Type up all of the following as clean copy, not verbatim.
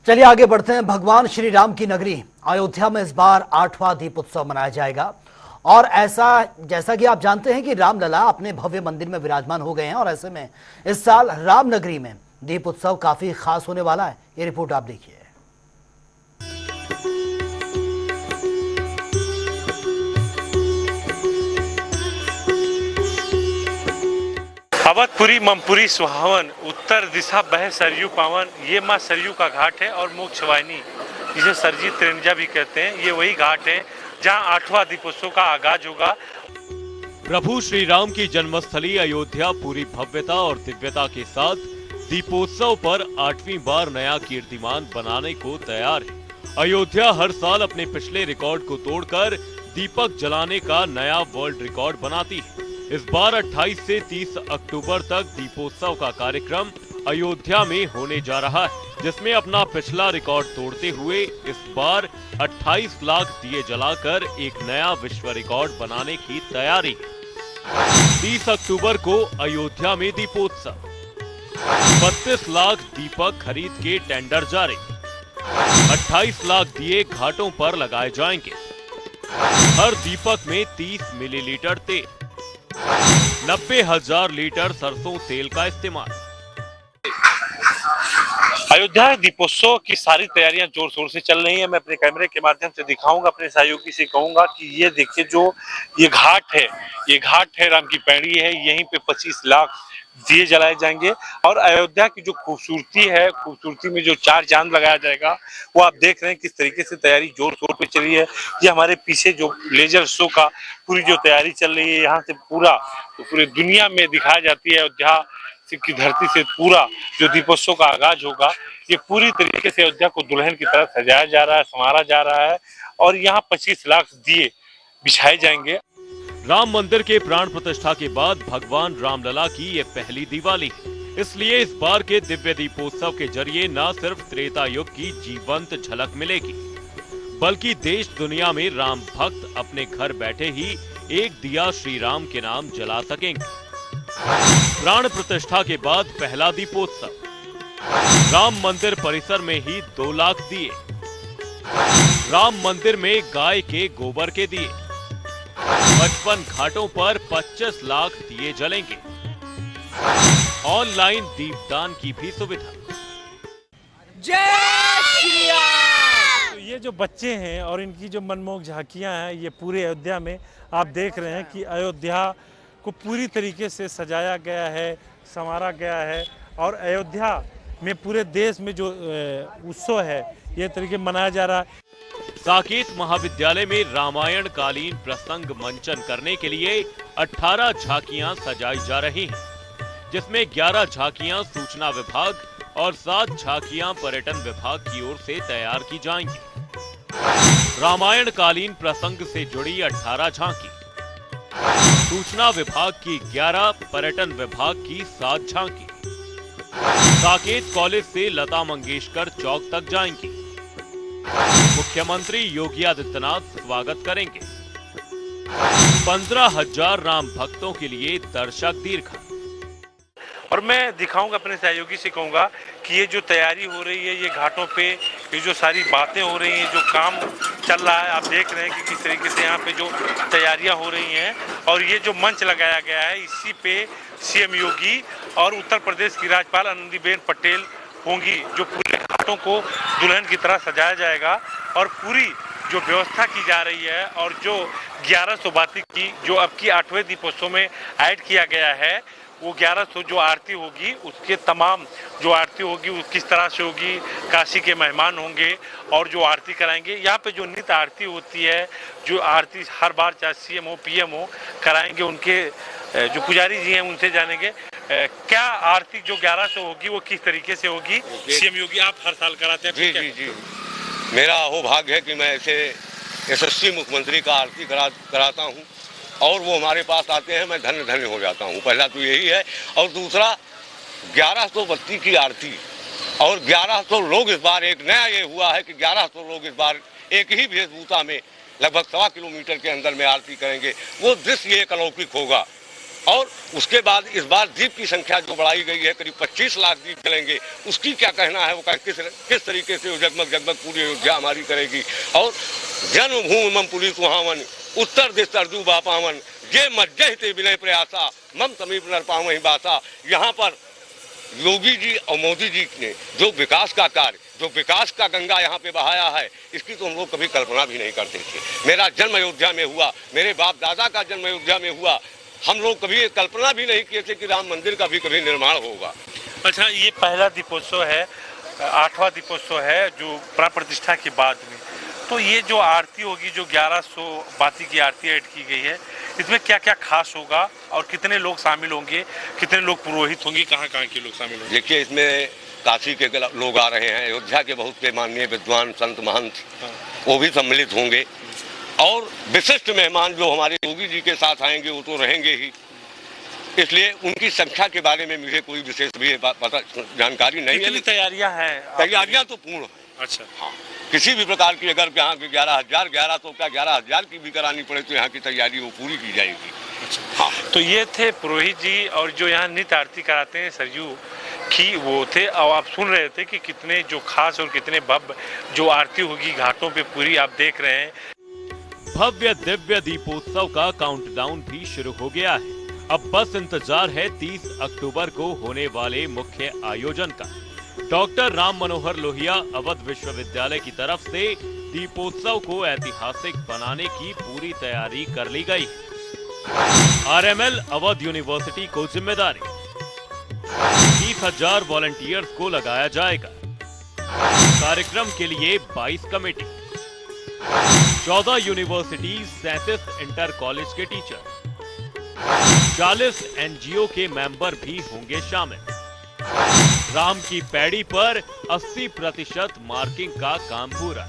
चलिए आगे बढ़ते हैं। भगवान श्री राम की नगरी अयोध्या में इस बार 8वां दीप उत्सव मनाया जाएगा। और ऐसा जैसा कि आप जानते हैं कि रामलला अपने भव्य मंदिर में विराजमान हो गए हैं और ऐसे में इस साल राम नगरी में दीप उत्सव काफी खास होने वाला है। ये रिपोर्ट आप देखिए। अवधपुरी ममपुरी सुहावन, उत्तर दिशा बहे सरयू पावन। ये माँ सरयू का घाट है और मोक्ष वाहिनी जिसे सरजी त्रिंजा भी कहते हैं, ये वही घाट है जहाँ 8वां दीपोत्सव का आगाज होगा। प्रभु श्री राम की जन्मस्थली अयोध्या पूरी भव्यता और दिव्यता के साथ दीपोत्सव पर 8वीं बार नया कीर्तिमान बनाने को तैयार है। अयोध्या हर साल अपने पिछले रिकॉर्ड को तोड़कर दीपक जलाने का नया वर्ल्ड रिकॉर्ड बनाती है। इस बार 28 से 30 अक्टूबर तक दीपोत्सव का कार्यक्रम अयोध्या में होने जा रहा है, जिसमें अपना पिछला रिकॉर्ड तोड़ते हुए इस बार 28 लाख दिए जलाकर एक नया विश्व रिकॉर्ड बनाने की तैयारी है। 30 अक्टूबर को अयोध्या में दीपोत्सव, 32 लाख दीपक खरीद के टेंडर जारी, 28 लाख दिए घाटों पर लगाए जाएंगे। हर दीपक में 30 मिलीलीटर तेल, 90,000 लीटर सरसों तेल का इस्तेमाल। अयोध्या दीपोत्सव की सारी तैयारियां जोर शोर से चल रही हैं। मैं अपने कैमरे के माध्यम से दिखाऊंगा, अपने सहयोगी से कहूंगा कि ये देखिए, जो ये घाट है, ये घाट है राम की पैड़ी है। यहीं पे 25 लाख दिए जलाए जाएंगे और अयोध्या की जो खूबसूरती है, खूबसूरती में जो 4 चांद लगाया जाएगा, वो आप देख रहे हैं किस तरीके से तैयारी जोर शोर पे चली है। ये हमारे पीछे जो लेजर शो का पूरी जो तैयारी चल रही है, यहाँ से पूरी दुनिया में दिखाई जाती है। अयोध्या की धरती से पूरा जो दीपोत्सव का आगाज होगा, ये पूरी तरीके से अयोध्या को दुल्हन की तरह सजाया जा रहा है, संवारा जा रहा है और यहाँ 25 लाख दिए बिछाए जाएंगे। राम मंदिर के प्राण प्रतिष्ठा के बाद भगवान रामलला की ये पहली दिवाली है, इसलिए इस बार के दिव्य दीपोत्सव के जरिए न सिर्फ त्रेता युग की जीवंत झलक मिलेगी, बल्कि देश दुनिया में राम भक्त अपने घर बैठे ही एक दिया श्री राम के नाम जला सकेंगे। प्राण प्रतिष्ठा के बाद पहला दीपोत्सव, राम मंदिर परिसर में ही 2 लाख दिए, राम मंदिर में गाय के गोबर के दिए, 55 घाटों पर 25 लाख दिए जलेंगे। ऑनलाइन दीपदान की भी सुविधा। जय श्री राम। तो ये जो बच्चे हैं और इनकी जो मनमोहक झांकियां हैं, ये पूरे अयोध्या में आप देख रहे हैं कि अयोध्या को पूरी तरीके से सजाया गया है, संवारा गया है और अयोध्या में पूरे देश में जो उत्सव है ये तरीके मनाया जा रहा है। साकेत महाविद्यालय में रामायण कालीन प्रसंग मंचन करने के लिए 18 झांकियां सजाई जा रही हैं, जिसमें 11 झांकियां सूचना विभाग और 7 झांकियां पर्यटन विभाग की ओर से तैयार की जाएंगी। रामायण कालीन प्रसंग से जुड़ी 18 झांकी, सूचना विभाग की 11, पर्यटन विभाग की 7 झांकी साकेत कॉलेज से लता मंगेशकर चौक तक जाएंगी। मुख्यमंत्री योगी आदित्यनाथ स्वागत करेंगे। 15,000 राम भक्तों के लिए दर्शक दीर्घा। और मैं दिखाऊंगा, अपने सहयोगी से कहूंगा कि ये जो तैयारी हो रही है, ये घाटों पे ये जो सारी बातें हो रही हैं, जो काम चल रहा है, आप देख रहे हैं कि किस तरीके से यहाँ पे जो तैयारियां हो रही हैं और ये जो मंच लगाया गया है, इसी पे सीएम योगी और उत्तर प्रदेश की राज्यपाल आनंदीबेन पटेल होंगी, जो पूरे घाटों को दुल्हन की तरह सजाया जाएगा और पूरी जो व्यवस्था की जा रही है और जो 1100 बाती की जो अब की 8वें दीपोत्सव में ऐड किया गया है, वो 1100 जो आरती होगी, उसके तमाम जो आरती होगी वो किस तरह से होगी, काशी के मेहमान होंगे और जो आरती कराएंगे। यहाँ पे जो नित्य आरती होती है, जो आरती हर बार चाहे सीएम हो पीएम हो कराएंगे, उनके जो पुजारी जी हैं उनसे जानेंगे क्या आरती जो 1100 होगी वो किस तरीके से होगी। सीएम योगी आप हर साल कराते हैं? जी। मेरा अहोभाग्य है कि मैं ऐसे यशस्वी मुख्यमंत्री का आरती कराता हूँ और वो हमारे पास आते हैं, मैं धन्य धन्य हो जाता हूँ। पहला तो यही है और दूसरा 1100 बत्ती की आरती और 1100 लोग इस बार, एक नया ये हुआ है कि 1100 लोग इस बार एक ही वेशभूषा में लगभग 1.25 किलोमीटर के अंदर में आरती करेंगे। वो दृश्य एक अलौकिक होगा और उसके बाद इस बार दीप की संख्या जो बढ़ाई गई है, करीब 25 लाख दीप जलेंगे, उसकी क्या कहना है, वो किस तरीके से जगमग जगमग पूरी अयोध्या हमारी करेगी। और जन्मभूमि मम पुलिस सुहावन, उत्तर दिश तरजू बा पावन, ये मज्जह ते विनय प्रयासा, मम समीप नर पावहि बासा। यहाँ पर योगी जी और मोदी जी ने जो विकास का कार्य, जो विकास का गंगा यहाँ पे बहाया है, इसकी तो हम लोग कभी कल्पना भी नहीं करते थे। मेरा जन्म अयोध्या में हुआ, मेरे बाप दादा का जन्म अयोध्या में हुआ, हम लोग कभी कल्पना भी नहीं किए थे कि राम मंदिर का भी कभी निर्माण होगा। अच्छा, ये पहला दीपोत्सव है, 8वां दीपोत्सव है जो प्राण प्रतिष्ठा के बाद में, तो ये जो आरती होगी, जो 1100 बाती की आरती ऐड की गई है, इसमें क्या क्या खास होगा और कितने लोग शामिल होंगे, कितने लोग पुरोहित होंगे, कहाँ कहाँ के लोग शामिल होंगे? देखिए, इसमें काशी के लोग आ रहे हैं, अयोध्या के बहुत से माननीय विद्वान संत महंत, वो भी सम्मिलित होंगे, और विशिष्ट मेहमान जो हमारे योगी जी के साथ आएंगे वो तो रहेंगे ही। इसलिए उनकी संख्या के बारे में मुझे कोई विशेष भी पता जानकारी नहीं है। कितनी तैयारियां हैं? तैयारियां तो पूर्ण है। अच्छा, हाँ, किसी भी प्रकार की अगर यहाँ की 11,000 तो क्या 11,000 की भी करानी पड़े तो यहाँ की तैयारी वो पूरी की जाएगी। हाँ, तो ये थे पुरोहित जी, और जो यहाँ नित्य आरती कराते हैं सरयू की वो थे। और आप सुन रहे थे कि कितने जो खास और कितने भव्य जो आरती होगी घाटों पे पूरी, आप देख रहे हैं। भव्य दिव्य दीपोत्सव का काउंटडाउन भी शुरू हो गया है। अब बस इंतजार है 30 अक्टूबर को होने वाले मुख्य आयोजन का। डॉक्टर राम मनोहर लोहिया अवध विश्वविद्यालय की तरफ से दीपोत्सव को ऐतिहासिक बनाने की पूरी तैयारी कर ली गई। आरएमएल अवध यूनिवर्सिटी को जिम्मेदारी, 30,000 वॉलंटियर्स को लगाया जाएगा। कार्यक्रम के लिए 22 कमेटी, 14 यूनिवर्सिटी, 37 इंटर कॉलेज के टीचर, 40 एनजीओ के मेंबर भी होंगे शामिल। राम की पैड़ी पर 80% मार्किंग का काम पूरा।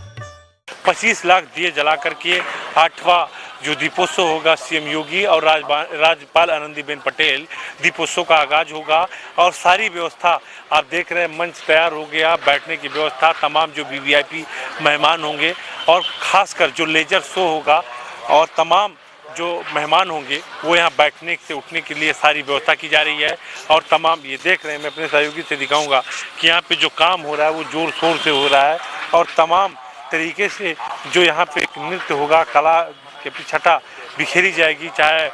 25 लाख दिए जला करके 8वां जो दीपोत्सव होगा, सीएम योगी और राज्यपाल आनंदीबेन पटेल दीपोत्सव का आगाज होगा। और सारी व्यवस्था आप देख रहे हैं, मंच तैयार हो गया, बैठने की व्यवस्था, तमाम जो वीवीआईपी मेहमान होंगे, और खासकर जो लेजर शो होगा, और तमाम जो मेहमान होंगे वो यहाँ बैठने से उठने के लिए सारी व्यवस्था की जा रही है। और तमाम ये देख रहे हैं, मैं अपने सहयोगी से दिखाऊंगा कि यहाँ पे जो काम हो रहा है वो जोर शोर से हो रहा है, और तमाम तरीके से जो यहाँ पे नृत्य होगा, कला के छटा बिखेरी जाएगी, चाहे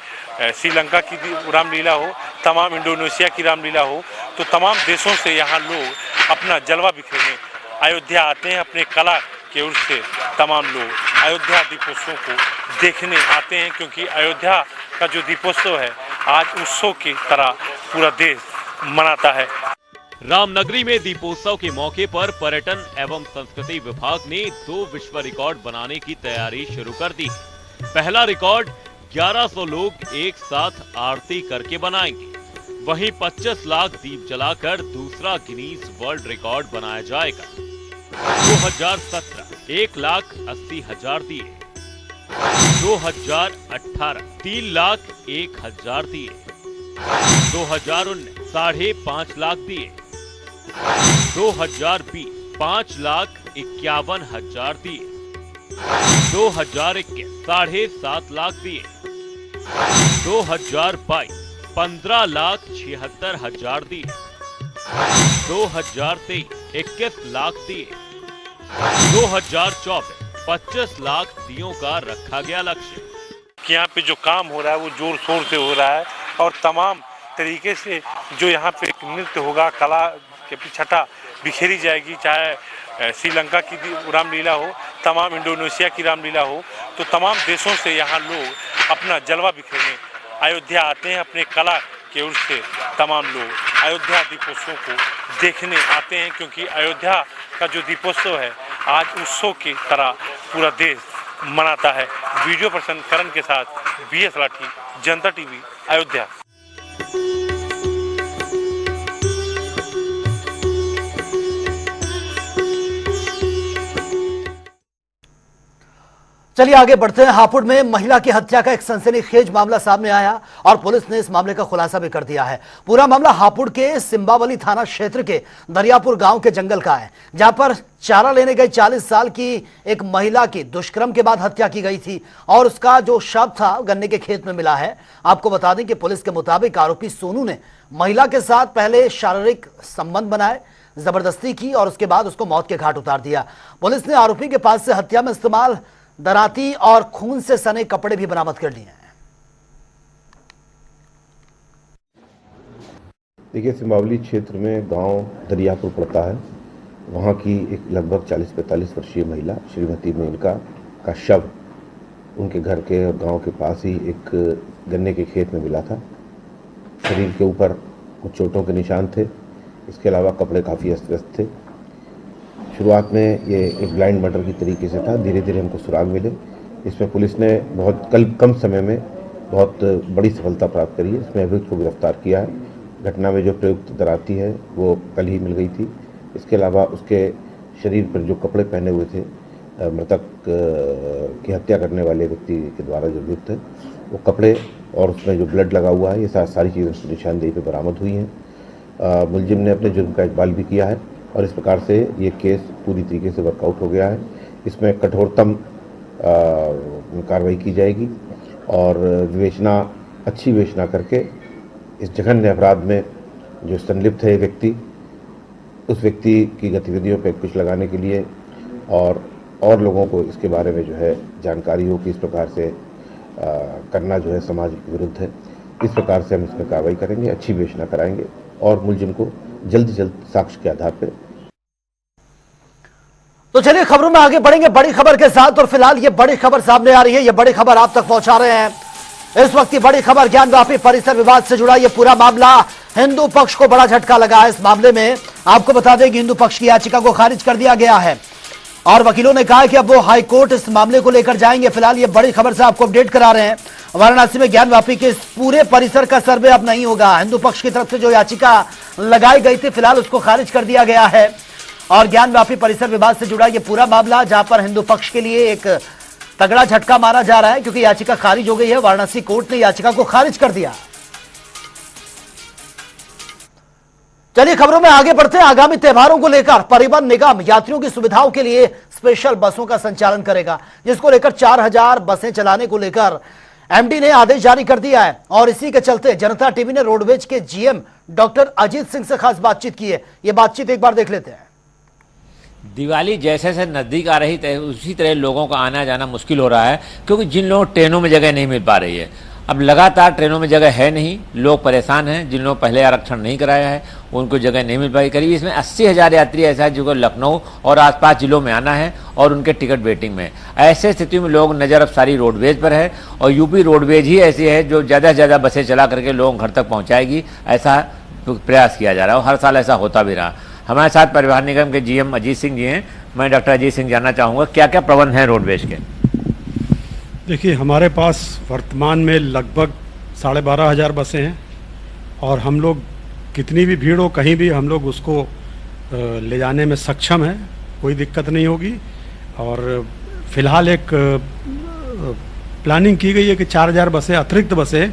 श्रीलंका की रामलीला हो, तमाम इंडोनेशिया की रामलीला हो, तो तमाम देशों से यहाँ लोग अपना जलवा बिखेरने अयोध्या आते हैं। अपने कला के ओर से तमाम लोग अयोध्या दीपोत्सव को देखने आते हैं, क्योंकि अयोध्या का जो दीपोत्सव है आज उत्सव की तरह पूरा देश मनाता है। रामनगरी में दीपोत्सव के मौके पर पर्यटन एवं संस्कृति विभाग ने 2 विश्व रिकॉर्ड बनाने की तैयारी शुरू कर दी। पहला रिकॉर्ड 1100 लोग एक साथ आरती करके बनाएंगे। वहीं 25 लाख दीप जलाकर दूसरा गिनीज वर्ल्ड रिकॉर्ड बनाया जाएगा। 2017 1,80,000 दिए, 2018 3,01,000 दिए, 2019 5.5 लाख दिए, 2020 5,51,000 दिए, 2021 7.5 लाख दिए, 2022 15,76,000 दिए, 2023 21 लाख दिए, 2024 25 लाख दियों का रखा गया लक्ष्य। कि यहाँ पे जो काम हो रहा है वो जोर शोर से हो रहा है, और तमाम तरीके से जो यहाँ पे नृत्य होगा, कला के छटा बिखेरी जाएगी, चाहे श्रीलंका की रामलीला हो, तमाम इंडोनेशिया की रामलीला हो, तो तमाम देशों से यहाँ लोग अपना जलवा बिखेरने अयोध्या आते हैं। अपने कला के ओर से तमाम लोग अयोध्या दीपोत्सव को देखने आते हैं, क्योंकि अयोध्या का जो दीपोत्सव है आज उत्सव की तरह पूरा देश मनाता है। वीडियो पर्सन करण के साथ BS लाठी, जनता टीवी, अयोध्या। चलिए आगे बढ़ते हैं। हापुड़ में महिला की हत्या का एक सनसनीखेज मामला सामने आया और पुलिस ने इस मामले का खुलासा भी कर दिया है। पूरा मामला हापुड़ के सिंबावली थाना क्षेत्र के दरियापुर गांव के जंगल का है, जहां पर चारा लेने गई 40 साल की एक महिला की दुष्कर्म के बाद हत्या की गई थी और उसका जो शव था गन्ने के खेत में मिला है। आपको बता दें कि पुलिस के मुताबिक आरोपी सोनू ने महिला के साथ पहले शारीरिक संबंध बनाए, जबरदस्ती की और उसके बाद उसको मौत के घाट उतार दिया। पुलिस ने आरोपी के पास से हत्या में इस्तेमाल दराती और खून से सने कपड़े भी बरामद कर लिए हैं। देखिए, सिंबावली क्षेत्र में गांव दरियापुर पड़ता है। वहां की एक लगभग 40-45 वर्षीय महिला श्रीमती मेनका का शव उनके घर के और गांव के पास ही एक गन्ने के खेत में मिला था। शरीर के ऊपर कुछ चोटों के निशान थे, इसके अलावा कपड़े काफ़ी अस्त व्यस्त थे। शुरुआत में ये एक ब्लाइंड मर्डर की तरीके से था, धीरे धीरे हमको सुराग मिले। इसमें पुलिस ने बहुत कम समय में बहुत बड़ी सफलता प्राप्त करी है। इसमें अभियुक्त को गिरफ्तार किया है। घटना में जो प्रयुक्त दराती है वो कल ही मिल गई थी। इसके अलावा उसके शरीर पर जो कपड़े पहने हुए थे मृतक की हत्या करने वाले व्यक्ति के द्वारा जो अभियुक्त है, वो कपड़े और उसमें जो ब्लड लगा हुआ है, ये सारी चीज़ें उसकी निशानदेही पर बरामद हुई हैं। मुलजिम ने अपने जुर्म का इकबाल भी किया है और इस प्रकार से ये केस पूरी तरीके से वर्कआउट हो गया है। इसमें कठोरतम कार्रवाई की जाएगी और अच्छी विवेचना करके इस जघन्य अपराध में जो संलिप्त है व्यक्ति, उस व्यक्ति की गतिविधियों पर अंकुश लगाने के लिए और लोगों को इसके बारे में जो है जानकारी हो कि इस प्रकार से करना जो है समाज के विरुद्ध है। इस प्रकार से हम इसमें कार्रवाई करेंगे, अच्छी विवेचना कराएंगे और मुलजिम को जल्द से जल्द साक्ष्य के आधार पर। तो चलिए खबरों में आगे बढ़ेंगे बड़ी खबर के साथ और फिलहाल ये बड़ी खबर सामने आ रही है, ये बड़ी खबर आप तक पहुंचा रहे हैं। इस वक्त की बड़ी खबर ज्ञानवापी परिसर विवाद से जुड़ा ये पूरा मामला, हिंदू पक्ष को बड़ा झटका लगा है। इस मामले में आपको बता दें कि हिंदू पक्ष की याचिका को खारिज कर दिया गया है और वकीलों ने कहा कि अब वो हाई कोर्ट इस मामले को लेकर जाएंगे। फिलहाल ये बड़ी खबर से आपको अपडेट करा रहे हैं। वाराणसी में ज्ञानवापी के इस पूरे परिसर का सर्वे अब नहीं होगा। हिंदू पक्ष की तरफ से जो याचिका लगाई गई थी फिलहाल उसको खारिज कर दिया गया है और ज्ञानवापी परिसर विवाद से जुड़ा ये पूरा मामला, जहां पर हिंदू पक्ष के लिए एक तगड़ा झटका मारा जा रहा है क्योंकि याचिका खारिज हो गई है। वाराणसी कोर्ट ने याचिका को खारिज कर दिया। चलिए खबरों में आगे बढ़ते हैं। आगामी त्योहारों को लेकर परिवहन निगम यात्रियों की सुविधाओं के लिए स्पेशल बसों का संचालन करेगा, जिसको लेकर 4000 बसें चलाने को लेकर एमडी ने आदेश जारी कर दिया है और इसी के चलते जनता टीवी ने रोडवेज के जीएम डॉक्टर अजीत सिंह से खास बातचीत की है। यह बातचीत एक बार देख लेते हैं। दिवाली जैसे से नज़दीक आ रही है उसी तरह लोगों का आना जाना मुश्किल हो रहा है क्योंकि जिन लोगों को ट्रेनों में जगह नहीं मिल पा रही है, अब लगातार ट्रेनों में जगह है नहीं, लोग परेशान हैं। जिन लोगों पहले आरक्षण नहीं कराया है उनको जगह नहीं मिल पाई। करीब इसमें 80,000 यात्री ऐसा है जिनको लखनऊ और आसपास जिलों में आना है और उनके टिकट वेटिंग में। ऐसे स्थिति में लोग नज़र अब सारी रोडवेज पर है और यूपी रोडवेज ही ऐसी है जो ज़्यादा से ज़्यादा बसें चला करके लोगों घर तक पहुँचाएगी, ऐसा प्रयास किया जा रहा है और हर साल ऐसा होता भी रहा। हमारे साथ परिवहन निगम के जीएम अजीत सिंह जी हैं। मैं डॉक्टर अजीत सिंह जानना चाहूँगा क्या क्या प्रबंध हैं रोडवेज के। देखिए, हमारे पास वर्तमान में लगभग 12,500 बसें हैं और हम लोग कितनी भी भीड़ हो कहीं भी हम लोग उसको ले जाने में सक्षम हैं, कोई दिक्कत नहीं होगी। और फिलहाल एक प्लानिंग की गई है कि 4,000 बसें अतिरिक्त बसें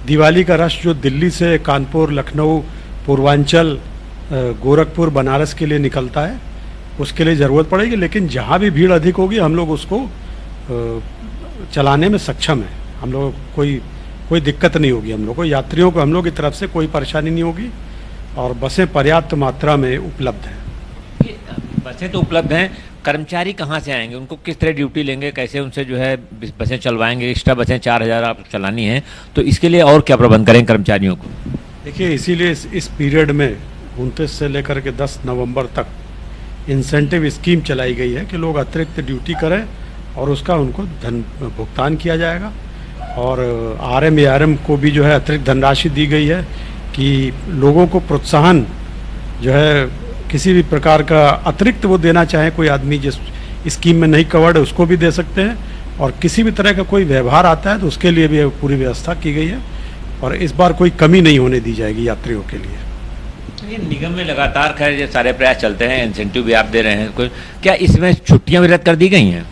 दिवाली का रश जो दिल्ली से कानपुर, लखनऊ, पूर्वांचल, गोरखपुर, बनारस के लिए निकलता है उसके लिए ज़रूरत पड़ेगी। लेकिन जहाँ भी भीड़ अधिक होगी हम लोग उसको चलाने में सक्षम है। हम लोग कोई दिक्कत नहीं होगी। हम लोग को यात्रियों को हम लोग की तरफ से कोई परेशानी नहीं होगी और बसें पर्याप्त मात्रा में उपलब्ध हैं। बसें तो उपलब्ध हैं, कर्मचारी कहाँ से आएंगे, उनको किस तरह ड्यूटी लेंगे, कैसे उनसे जो है बसें चलवाएंगे। एक्स्ट्रा बसें 4,000 आप चलानी हैं तो इसके लिए और क्या प्रबंध करें कर्मचारियों को। देखिए, इसीलिए इस पीरियड में 29 से लेकर के 10 नवंबर तक इंसेंटिव स्कीम चलाई गई है कि लोग अतिरिक्त ड्यूटी करें और उसका उनको धन भुगतान किया जाएगा। और आरएम एआरएम को भी जो है अतिरिक्त धनराशि दी गई है कि लोगों को प्रोत्साहन जो है किसी भी प्रकार का अतिरिक्त वो देना चाहे, कोई आदमी जिस स्कीम में नहीं कवर्ड है उसको भी दे सकते हैं और किसी भी तरह का कोई व्यवहार आता है तो उसके लिए भी पूरी व्यवस्था की गई है और इस बार कोई कमी नहीं होने दी जाएगी यात्रियों के लिए। ये निगम में लगातार खैर ये सारे प्रयास चलते हैं, इंसेंटिव भी आप दे रहे हैं, क्या इसमें छुट्टियां भी रद्द कर दी गई हैं?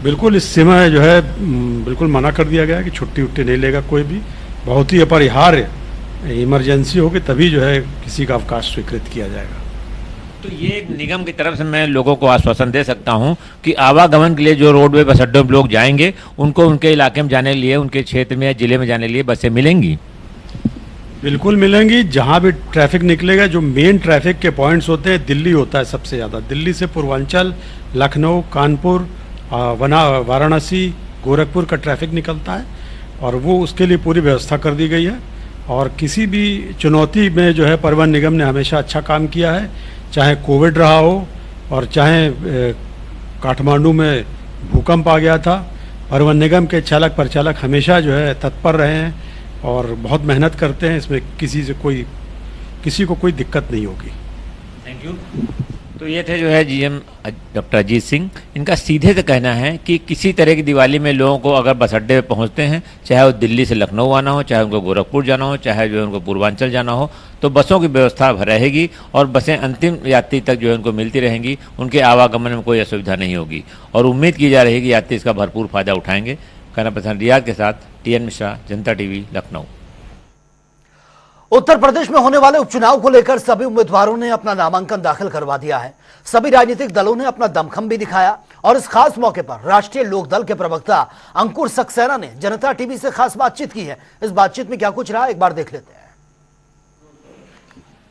बिल्कुल, इस समय जो है बिल्कुल मना कर दिया गया है कि छुट्टी उट्टी नहीं लेगा कोई भी। बहुत ही अपरिहार्य इमरजेंसी होगी तभी जो है किसी का अवकाश स्वीकृत किया जाएगा। तो ये निगम की तरफ से मैं लोगों को आश्वासन दे सकता हूं कि आवागमन के लिए जो रोडवे बस अड्डों में लोग जाएंगे उनको उनके इलाके में जाने के लिए, उनके क्षेत्र में, जिले में जाने के लिए बसें मिलेंगी। बिल्कुल मिलेंगी। जहां भी ट्रैफिक निकलेगा, जो मेन ट्रैफिक के पॉइंट्स होते हैं, दिल्ली होता है सबसे ज़्यादा। दिल्ली से पूर्वांचल, लखनऊ, कानपुर, वाराणसी, गोरखपुर का ट्रैफिक निकलता है और वो उसके लिए पूरी व्यवस्था कर दी गई है। और किसी भी चुनौती में जो है परिवहन निगम ने हमेशा अच्छा काम किया है, चाहे कोविड रहा हो और चाहे काठमांडू में भूकंप आ गया था। परिवहन निगम के चालक परिचालक हमेशा जो है तत्पर रहे हैं और बहुत मेहनत करते हैं। इसमें किसी को कोई दिक्कत नहीं होगी। Thank you. तो ये थे जो है जीएम डॉक्टर अजीत सिंह। इनका सीधे से कहना है कि किसी तरह की दिवाली में लोगों को अगर बस अड्डे पे पहुंचते हैं, चाहे वो दिल्ली से लखनऊ आना हो, चाहे उनको गोरखपुर जाना हो, चाहे जो है उनको पूर्वांचल जाना हो, तो बसों की व्यवस्था रहेगी और बसें अंतिम यात्री तक जो है उनको मिलती रहेंगी। उनके आवागमन में कोई असुविधा नहीं होगी और उम्मीद की जा रही है कि यात्री इसका भरपूर फायदा उठाएंगे। कैमरा पर्सन रियाज के साथ टीएन मिश्रा, जनता टीवी, लखनऊ। उत्तर प्रदेश में होने वाले उपचुनाव को लेकर सभी उम्मीदवारों ने अपना नामांकन दाखिल करवा दिया है। सभी राजनीतिक दलों ने अपना दमखम भी दिखाया और इस खास मौके पर राष्ट्रीय लोकदल के प्रवक्ता अंकुर सक्सेना ने जनता टीवी से खास बातचीत की है। इस बातचीत में क्या कुछ रहा, एक बार देख लेते हैं।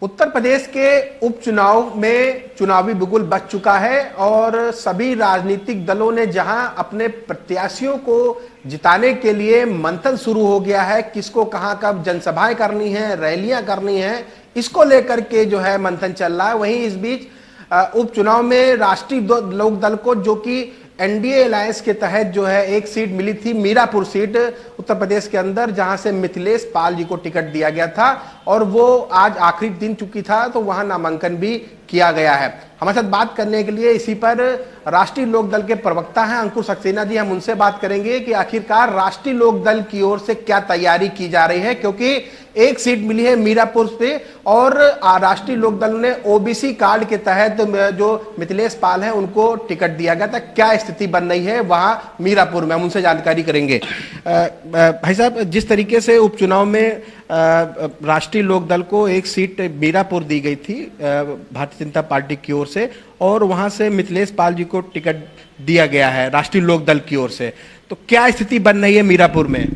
उत्तर प्रदेश के उपचुनाव में चुनावी बिगुल बज चुका है और सभी राजनीतिक दलों ने जहां अपने प्रत्याशियों को जिताने के लिए मंथन शुरू हो गया है, किसको कहां कब जनसभाएं करनी है, रैलियां करनी है, इसको लेकर के जो है मंथन चल रहा है। वहीं इस बीच उपचुनाव में राष्ट्रीय लोकदल को, जो कि एनडीए अलायंस के तहत जो है एक सीट मिली थी, मीरापुर सीट उत्तर प्रदेश के अंदर, जहां से मिथिलेश पाल जी को टिकट दिया गया था और वो आज आखिरी दिन चुकी था, तो वहां नामांकन भी किया गया है। हमारे साथ बात करने के लिए इसी पर राष्ट्रीय लोकदल के प्रवक्ता हैं अंकुर सक्सेना जी। हम उनसे बात करेंगे कि आखिरकार राष्ट्रीय लोकदल की ओर से क्या तैयारी की जा रही है, क्योंकि एक सीट मिली है मीरापुर से और राष्ट्रीय लोकदल ने ओबीसी कार्ड के तहत जो मिथिलेश पाल है उनको टिकट दिया गया था। क्या स्थिति बन रही है वहां मीरापुर में, हम उनसे जानकारी करेंगे। भाई साहब, जिस तरीके से उपचुनाव में राष्ट्रीय लोकदल को एक सीट मीरापुर दी गई थी भारतीय जनता पार्टी की ओर से और वहां से मिथिलेश पाल जी को टिकट दिया गया है राष्ट्रीय लोकदल की ओर से, तो क्या स्थिति बन रही है मीरापुर में?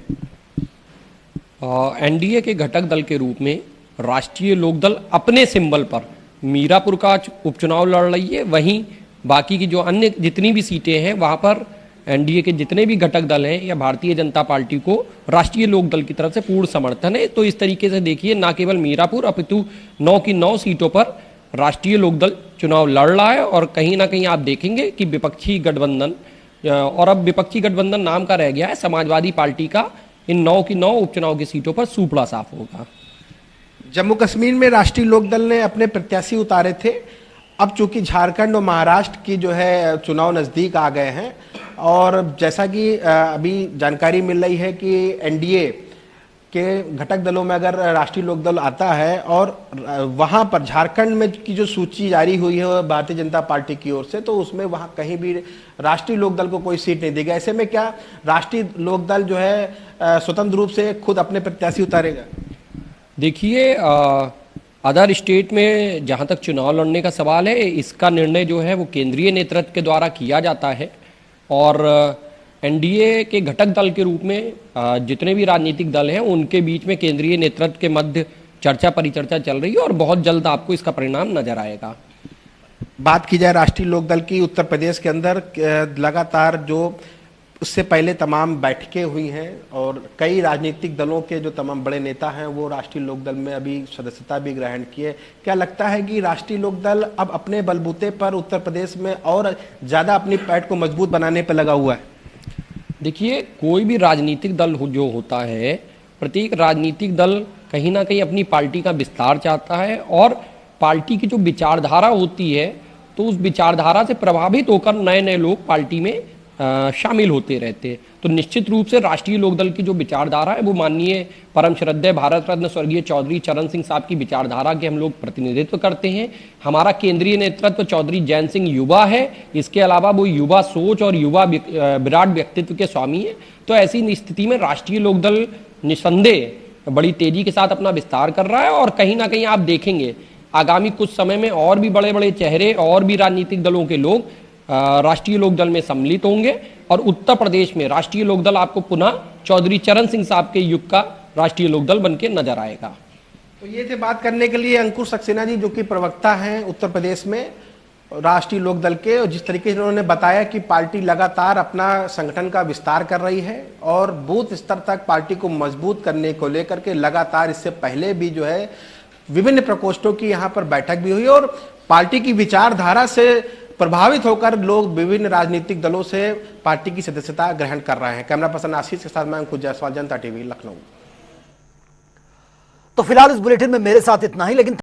एनडीए के घटक दल के रूप में राष्ट्रीय लोकदल अपने सिंबल पर मीरापुर का उपचुनाव लड़ रही है। वहीं बाकी की जो अन्य जितनी भी सीटें हैं वहां पर एनडीए के जितने भी घटक दल हैं या भारतीय जनता पार्टी को राष्ट्रीय लोकदल की तरफ से पूर्ण समर्थन है। तो इस तरीके से देखिए, ना केवल मीरापुर अपितु 9 की 9 सीटों पर राष्ट्रीय लोकदल चुनाव लड़ रहा है और कहीं ना कहीं आप देखेंगे कि विपक्षी गठबंधन, और अब विपक्षी गठबंधन नाम का रह गया है, समाजवादी पार्टी का इन 9 की 9 उपचुनाव की सीटों पर सूपड़ा साफ होगा। जम्मू कश्मीर में राष्ट्रीय लोकदल ने अपने प्रत्याशी उतारे थे। अब चूंकि झारखंड और महाराष्ट्र की जो है चुनाव नजदीक आ गए हैं और जैसा कि अभी जानकारी मिल रही है कि एनडीए के घटक दलों में अगर राष्ट्रीय लोकदल आता है और वहां पर झारखंड में की जो सूची जारी हुई है भारतीय जनता पार्टी की ओर से, तो उसमें वहां कहीं भी राष्ट्रीय लोकदल को कोई सीट नहीं दी गई। ऐसे में क्या राष्ट्रीय लोकदल जो है स्वतंत्र रूप से खुद अपने प्रत्याशी उतारेगा? देखिए, अदर स्टेट में जहां तक चुनाव लड़ने का सवाल है, इसका निर्णय जो है वो केंद्रीय नेतृत्व के द्वारा किया जाता है और एनडीए के घटक दल के रूप में जितने भी राजनीतिक दल हैं उनके बीच में केंद्रीय नेतृत्व के मध्य चर्चा परिचर्चा चल रही है और बहुत जल्द आपको इसका परिणाम नजर आएगा। बात की जाए राष्ट्रीय लोकदल की, उत्तर प्रदेश के अंदर लगातार जो उससे पहले तमाम बैठकें हुई हैं और कई राजनीतिक दलों के जो तमाम बड़े नेता हैं वो राष्ट्रीय लोकदल में अभी सदस्यता भी ग्रहण किए। क्या लगता है कि राष्ट्रीय लोकदल अब अपने बलबूते पर उत्तर प्रदेश में और ज़्यादा अपनी पैठ को मजबूत बनाने पर लगा हुआ है? देखिए, कोई भी राजनीतिक दल जो होता है, प्रत्येक राजनीतिक दल कहीं ना कहीं अपनी पार्टी का विस्तार चाहता है और पार्टी की जो विचारधारा होती है तो उस विचारधारा से प्रभावित होकर नए नए लोग पार्टी में शामिल होते रहते हैं। तो निश्चित रूप से राष्ट्रीय लोकदल की जो विचारधारा है वो माननीय परम श्रद्धेय भारत रत्न स्वर्गीय चौधरी चरण सिंह साहब की विचारधारा के हम लोग प्रतिनिधित्व करते हैं। हमारा केंद्रीय नेतृत्व चौधरी जैन सिंह युवा है, इसके अलावा वो युवा सोच और युवा विराट व्यक्तित्व के स्वामी है। तो ऐसी स्थिति में राष्ट्रीय लोकदल निसंदेह बड़ी तेजी के साथ अपना विस्तार कर रहा है और कहीं ना कहीं आप देखेंगे आगामी कुछ समय में और भी बड़े बड़े चेहरे और भी राजनीतिक दलों के लोग राष्ट्रीय लोकदल में सम्मिलित होंगे और उत्तर प्रदेश में राष्ट्रीय लोकदल आपको पुनः चौधरी चरण सिंह साहब के युग का राष्ट्रीय लोकदल बनके नजर आएगा। तो ये थे बात करने के लिए अंकुर सक्सेना जी, जो कि प्रवक्ता हैं उत्तर प्रदेश में राष्ट्रीय लोकदल के, और जिस तरीके से उन्होंने बताया कि पार्टी लगातार अपना संगठन का विस्तार कर रही है और बूथ स्तर तक पार्टी को मजबूत करने को लेकर के लगातार इससे पहले भी जो है विभिन्न प्रकोष्ठों की यहाँ पर बैठक भी हुई और पार्टी की विचारधारा से प्रभावित होकर लोग विभिन्न राजनीतिक दलों से पार्टी की सदस्यता ग्रहण कर रहे हैं। कैमरा पर्सन आशीष के साथ मैं अंकुर जायसवाल, जनता टीवी, लखनऊ। तो फिलहाल इस बुलेटिन में मेरे साथ इतना ही, लेकिन